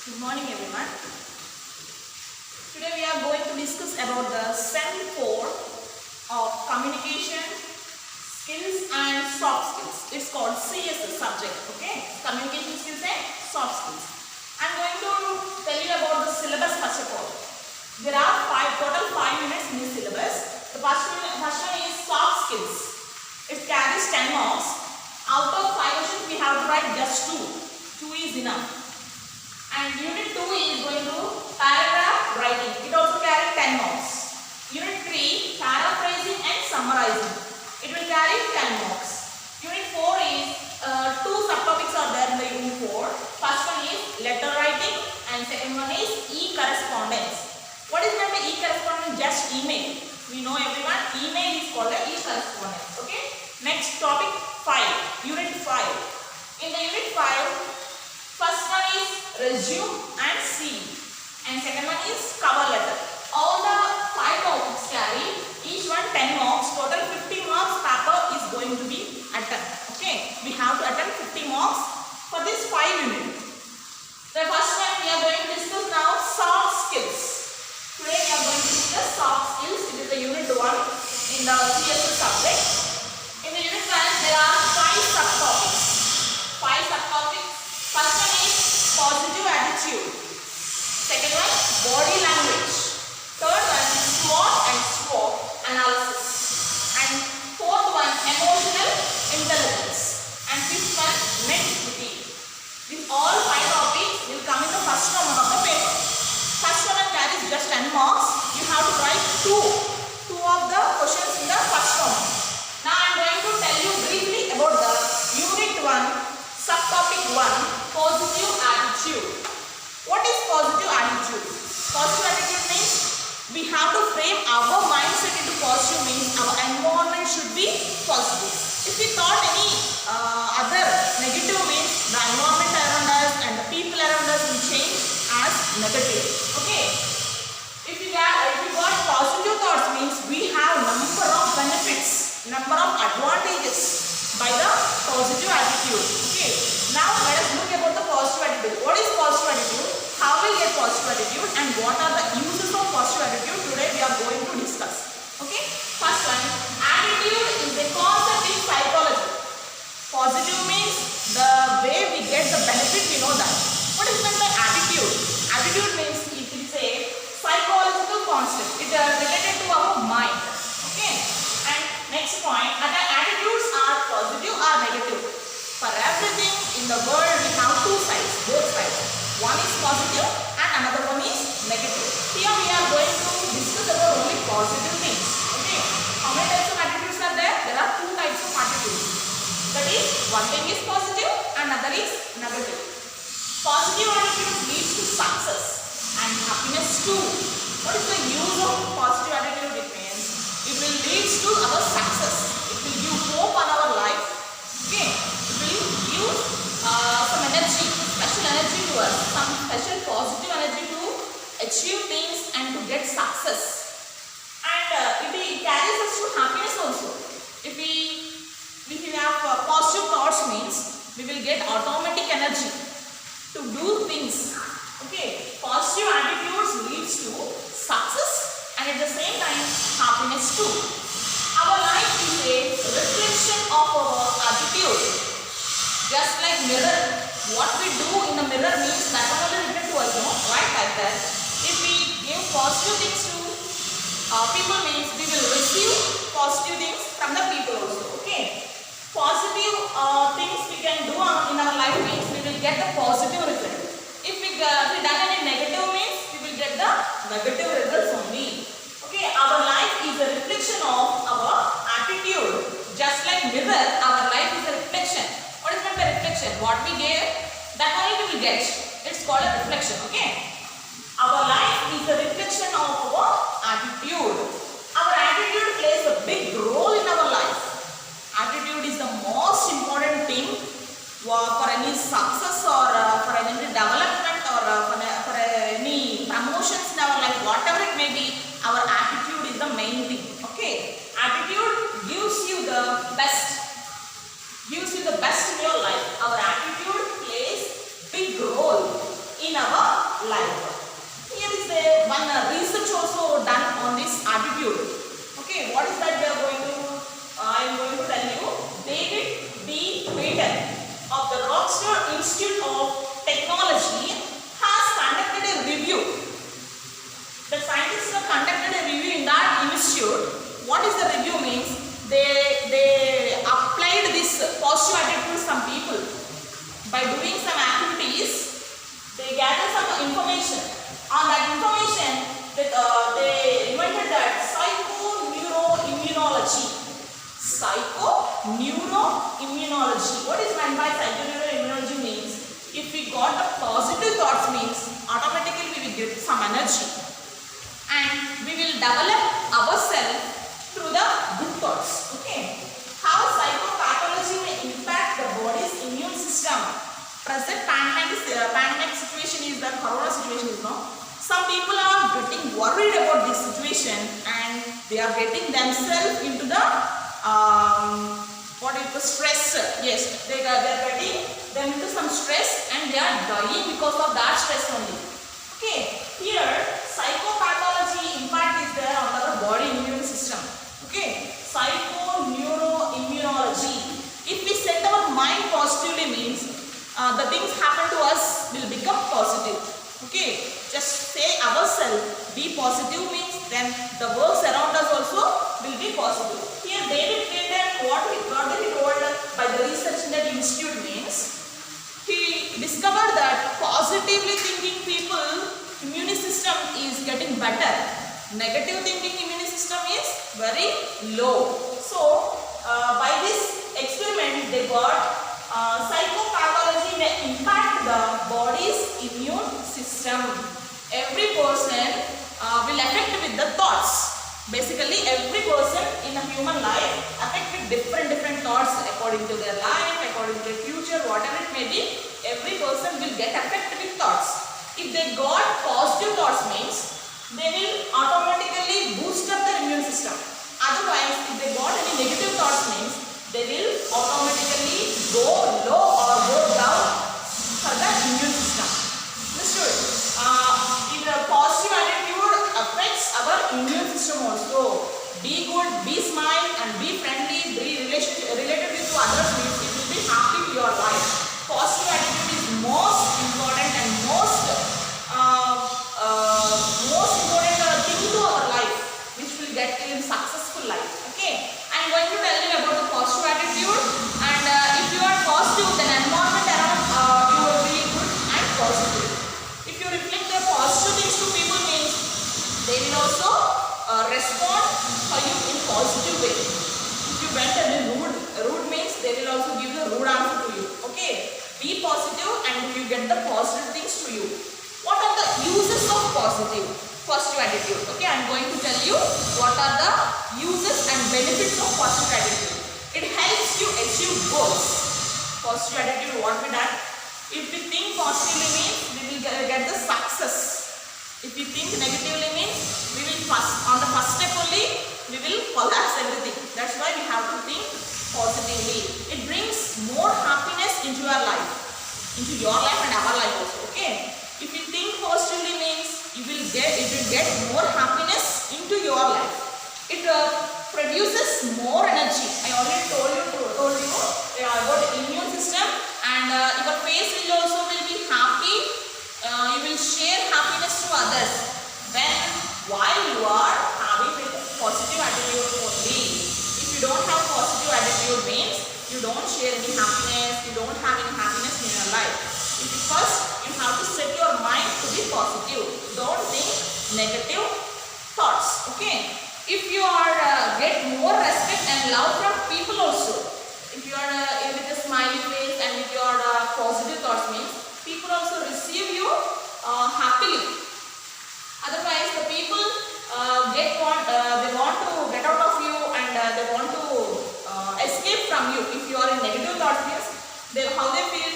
Good morning everyone. Today we are going to discuss about the Sem 4 of communication skills and soft skills. It's called CSS subject, okay? Communication skills and soft skills. I'm going to tell you about the syllabus first of all. There are total 5 units in the syllabus. The first one is soft skills. It carries 10 marks. Out of 5 questions we have to write just 2. 2 is enough. And unit 2 is going to paragraph writing. It also carries 10 marks. Unit 3, paraphrasing and summarizing. It will carry 10 marks. Unit 4 is, 2 subtopics are there in the unit 4. First one is letter writing and second one is e-correspondence. What is meant by e-correspondence? Just email. We know everyone, email is called a e-correspondence. Okay. Next topic 5. Unit 5. In the unit 5, first one is resume and CV and second one is cover letter. All the 5 topics carry each one 10 marks. Total 50 marks paper is going to be attempted. Okay, we have to attempt 50 marks for this 5 units. The first one we are going to discuss now soft skills. Today we are going to discuss soft skills. It is the unit 1 in the CSS subject. In the unit 1 there are 5 subtopics. 5 subtopics. First one is positive attitude. Second one, body language. Third one, SWOT and SWOT analysis. And fourth one, emotional intelligence. And fifth one, net equity. These all 5 topics will come in the first round of the paper. First one carries just 10 marks. You have to write two of the questions in the first round. Now I am going to tell you briefly about the unit 1. Subtopic 1, positive attitude. What is positive attitude? Positive attitude means we have to frame our mindset into positive, means our environment should be positive. If we thought any other negative, means the environment around us and the people around us will change as negative. Okay. If we got positive thoughts, means we have number of benefits, number of advantages by the positive attitude. Okay. Now let us look about the positive attitude. What is positive attitude? How we get positive attitude and what are the uses of positive attitude? Today we are going to discuss. Okay. First one, attitude is a concept in psychology. Positive means the way we get the benefit, we know that. What is meant by attitude? Attitude means it is a psychological concept. It is related to our mind. Okay. And next point, attitudes are positive or negative. For everything in the world we have 2 sides, both sides. One is positive and another one is negative. Here we are going to discuss about only positive things. Okay. How many types of attitudes are there? There are 2 types of attitudes. That is, one thing is positive and another is negative. Positive attitude leads to success and happiness too. What is the use of positive attitude? It means it will lead to our success. It will give hope on our life. Okay. It will give some energy, special energy to us, some special positive energy to achieve things and to get success. And it carries us to happiness also. If we have positive thoughts, means we will get automatic energy to do things. Okay. Positive attitudes leads to success and at the same time happiness too. Our life is a reflection of our attitude. Just like mirror, what we do in the mirror means that only reflect to us, no? Right, like that. If we give positive things to people, means we will receive positive things from the people also. Okay. Positive things we can do in our life means we will get the positive result. If we done any negative, means we will get the negative results only. Okay. Our life is a reflection of our attitude. Just like mirror, our life is a reflection. What is meant by reflection? What we gave, that only we will get. It's called a reflection. Okay. Our life is a reflection of our attitude. Our attitude plays a big role in our life. Attitude is the most important thing for any success or for any development or for any promotions in our life. Whatever it may be, our attitude is the main thing. Okay. Attitude gives you the best. Gives you the best in your life. Our attitude plays big role in our life. Here is the one research also done on this attitude. Okay, what is that we are going to, I am going to tell you. David B. Paton of the Rochester Institute of Technology has conducted a review. The scientists have conducted a review in that institute. What is the review means? They applied this positive attitude to some people. By doing some activities, they gathered some information. On that information, they invented that psychoneuroimmunology. Psychoneuroimmunology. What is meant by psychoneuroimmunology means? If we got the positive thoughts means automatically we will get some energy. And we will develop ourselves through the good thoughts. Okay. How psychopathology may impact the body's immune system. Present pandemic situation is the corona situation is now. Some people are getting worried about this situation and they are getting themselves into the stress. Yes, they are getting them into some stress and they are dying because of that stress only. Okay, here psychopathology impact is there on the body immune system. Okay, psychoneuroimmunology. If we set our mind positively means the things happen to us will become positive. Okay, just say ourselves be positive means then the works around us also will be positive. Here David Paton, what he told by the research in that institute means he discovered that positively thinking people immune system is getting better. Negative thinking immune system is very low. So by this experiment they got psychopathology may impact the body's immune system. Every person will affect with the thoughts. Basically every person in a human life affect with different thoughts according to their life, according to their future, whatever it may be. Every person will get affected with thoughts. If they got positive thoughts means they will automatically boost up their immune system. Otherwise, if they got any negative thoughts means they will automatically go low or go down for the immune system. Understood? If the positive attitude affects our immune system also. Be good, be smile and be friendly, be related with others means it will be happy to your life. Positive attitude is most important and most important thing to our life, which will get you in successful life. Okay, I am going to tell you about the positive attitude, and if you are positive, then environment around you will be good and positive. If you reflect the positive things to people means they will also respond for you in positive way. If you went and rude means they will also give the rude answer to you. Okay, be positive and you get the positive things to you. What are the uses of positive attitude? Okay, I am going to tell you what are the uses and benefits of positive attitude. It helps you achieve goals. Positive attitude, what we done? If we think positively means we will get the success. If we think negatively means we will on the first step only we will collapse everything. That's why we have to think positively. It brings more happiness into your life and our life also. Okay. If you think positively means it will get more happiness into your life. It produces more energy. I already told you about the immune system, and your face will also be happy. You will share happiness to others while you are having a positive attitude only. If you don't have positive attitude means you don't share any happiness, you don't have any happiness in your life. First, you have to set your mind to be positive. Don't think negative thoughts. Okay. If you are get more respect and love from people also. If you are with a smiley face and with your positive thoughts means people also receive you happily. Otherwise, the people they want to get out of you and they want to escape from you. If you are in negative thoughts means how they feel.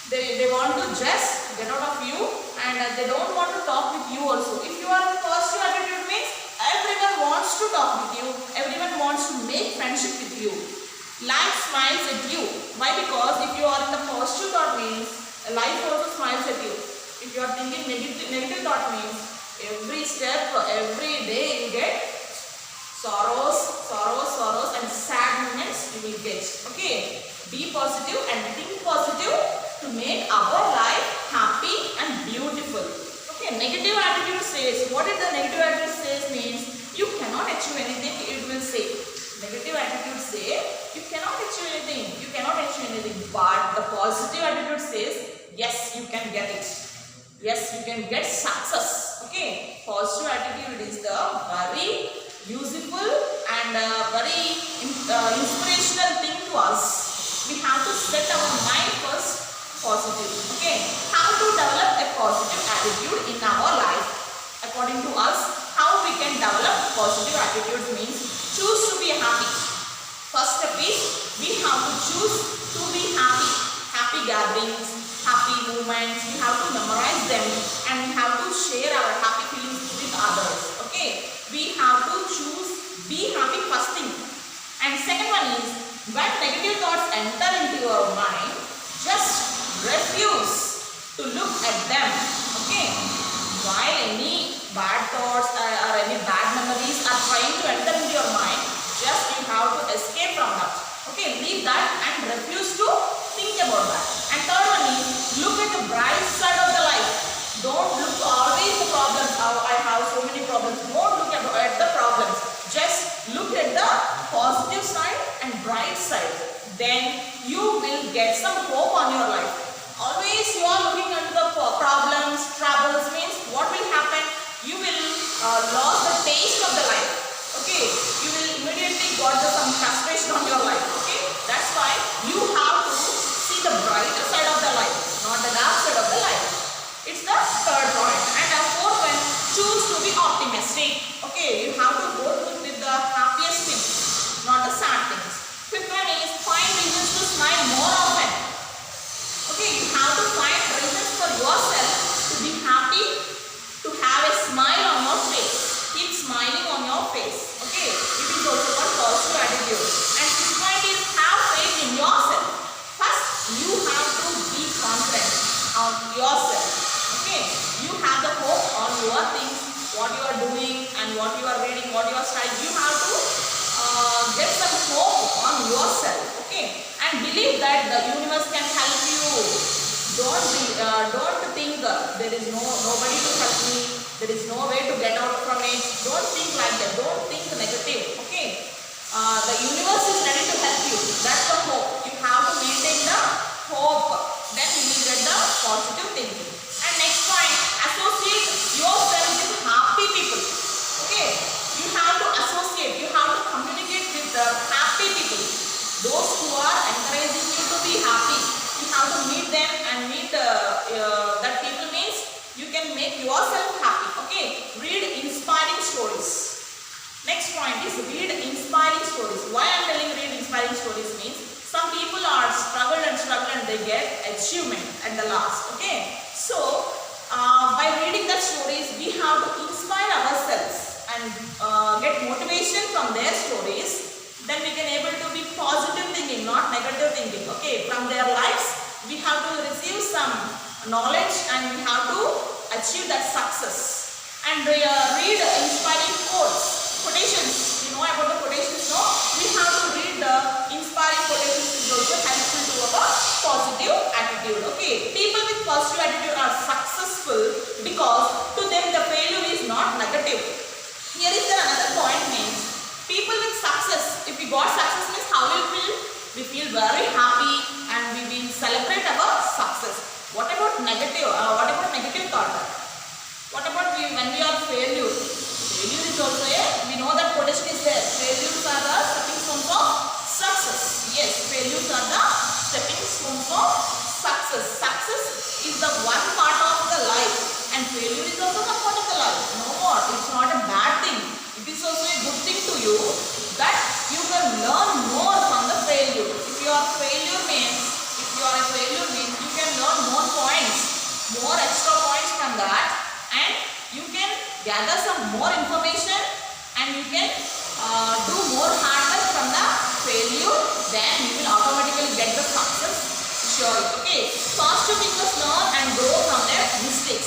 They want to just get out of you and they don't want to talk with you also. If you are in positive attitude means everyone wants to talk with you. Everyone wants to make friendship with you. Life smiles at you. Why? Because if you are in the positive thought means life also smiles at you. If you are thinking negative thought means every step, every day you get sorrows and sad moments you will get. Okay, be positive and think positive to make our life happy and beautiful. Okay, negative attitude says, what is the negative attitude says means you cannot achieve anything, it will say. Negative attitude say you cannot achieve anything, but the positive attitude says yes, you can get it. Yes, you can get success. Okay, positive attitude is the very useful and very inspirational thing to us. We have to set our mind first positive. Okay, how to develop a positive attitude in our life? According to us, how we can develop positive attitude means choose to be happy. First step is we have to choose to be happy. Happy gatherings, happy moments, we have to memorize them and we have to share our happy feelings with others. Okay, we have to choose be happy first thing. And second one is when negative thoughts enter into your mind, just refuse to look at them. Okay, while any bad thoughts or any bad memories are trying to enter into your mind, just you have to escape from that. Okay, leave that and refuse to think about that. And third one is look at the bright side of the life. Don't look always the problems. Oh, I have so many problems. Don't look at the problems. Just look at the positive side and bright side. Then you will get some hope on your life. Always you are looking into the problems, troubles means what will happen? You will lose the taste of the life. Okay, you will immediately got some frustration on your life. Okay, that's why you have to see the brighter side of the life, not the dark side of the life. It's the third point. And the fourth one, choose to be optimistic. Okay, you have to go with the happiest things, not the sad things. Fifth one is find reasons to smile more often. Okay, you have to find reasons for yourself to be happy, to have a smile on your face. Keep smiling on your face. Okay, it is also one positive attitude. And sixth point is have faith in yourself. First, you have to be confident on yourself. Okay, you have the hope on your things, what you are doing and what you are reading, what you are studying. You have to get some hope on yourself. Okay, and believe that the universe can help you. Don't think there is nobody to help me, there is no way to get out from it. Don't think like that. Don't think negative. Okay, the universe is ready to help you. That's the hope. You have to maintain the hope. Then you will get the positive thinking. And next point, associate yourself with happy people. Okay, you have to associate. You have to communicate with the happy people. Those who are encouraging you to be happy. You have to meet them and meet that people means you can make yourself happy. Okay, read inspiring stories. Next point is read inspiring stories. Why I am telling read inspiring stories means some people are struggle and they get achievement at the last. Okay, so by reading the stories we have to inspire ourselves and get motivation from their stories. Then we can able to be positive thinking, not negative thinking. Okay, from their lives we have to receive some knowledge and we have to achieve that success. And read inspiring quotations. You know about the quotations, no? We have to read the inspiring quotations is also helpful to our positive attitude. Okay, people with positive attitude are successful because to them the failure is not negative. Here is another point means people with success, if we got success means how we feel? We feel very happy and we will celebrate our success. What about negative? What about negative thought? What about when we are failure? Failure is also we know that quotation is there. Failures are the stepping stones of success. Yes, failures are the stepping stones of success. Success is the one part of the life and failure is also one part of the life. No more. It's not a bad thing. It is also a good thing to you that you can learn more from the failure. If you are failure means you can learn more points, more extra points from that, and you can gather some more information and you can do more hard work from the failure. Then you will automatically get the success. Sure. Okay. Positive thinkers learn and grow from their mistakes.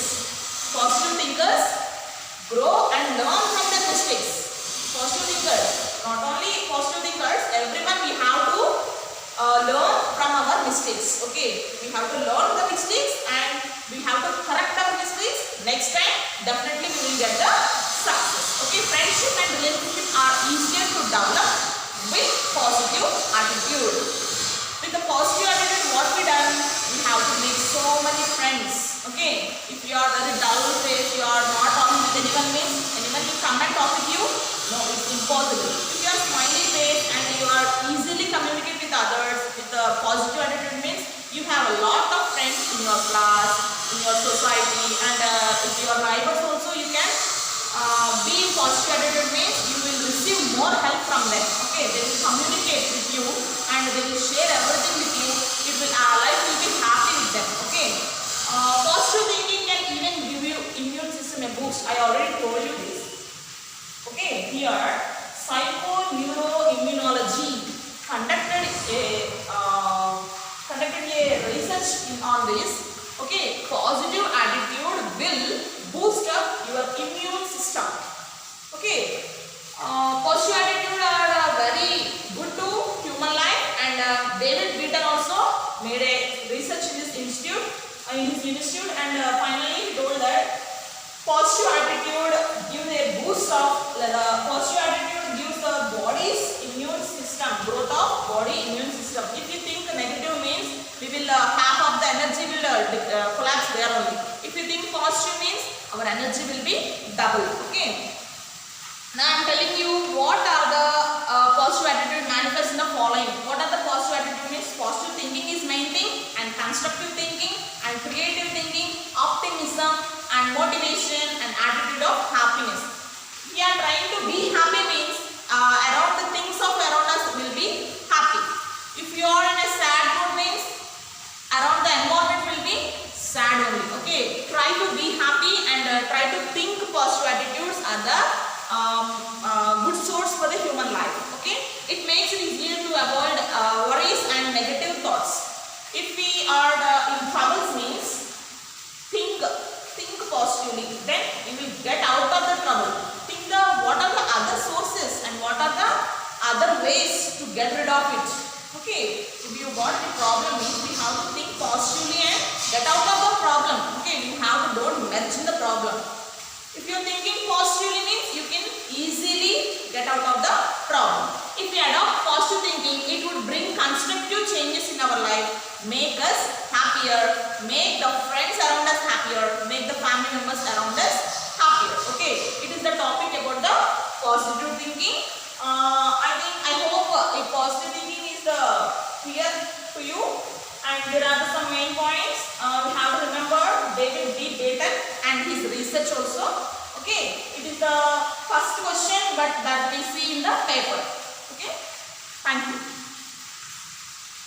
grow and learn from the mistakes. Positive thinkers, not only positive thinkers, everyone we have to learn from our mistakes. Okay, we have to learn the mistakes and we have to correct our mistakes. Next time, definitely we will get the success. Okay, friendship and relationship are easier to develop with positive attitude. With the positive attitude, what we done? We have to make so many friends. Okay, if you are very dull face, you are not talking with anyone means anyone will come and talk with you. No, it's impossible. If you are smiley face and you are easily communicate with others with a positive attitude means you have a lot of friends in your class, in your society, and if your neighbors also you can be in positive attitude means you will receive more help from them. Okay, they will communicate with you and they will share everything with you. It will life will be happy with them. Okay, positive thinking can even give you immune system a boost. I already told you this. Okay, here psychoneuroimmunology conducted a research on this. Okay, positive attitude will boost up your immune system. Okay, positive attitude are very good to human life, and David Beaton also made a research in this institute, and finally he told that positive attitude gives a boost of positive attitude gives the body's immune system, growth of body immune system. If you think negative means we will half of the energy will collapse there only. If you think positive means our energy will be double. Okay. Now I am telling you what are the positive attitude manifest in the following. What are the positive attitude means? Positive thinking is main thing, and constructive thinking and creative thinking, optimism and motivation and attitude of happiness. We are trying to be happy means around the things of around us will be happy. If you are in a sad mood means around the environment will be sad only. Okay, try to be happy and try to think positive attitudes are the good source for the human life. Okay, it makes it easier to avoid worries and negative thoughts. If we are in troubles means think positively, then you will get out of the trouble. Think what are the other sources and what are the other ways to get rid of it. Okay, if you got the problem means we have to think positively and get out of the problem. Okay, you have to don't merge in the problem. If you are thinking positively means you can easily get out of the problem. If we adopt positive thinking, it would bring constructive changes in our life, make us happier, make the friends around us happier, make the family members around us happier. Okay, it is the topic about the positive thinking. I hope if positive thinking is clear to you, and there are some main points. We have to remember David B. Beaton and his research also. Okay, it is the first question, but that we see in the paper. Okay, thank you.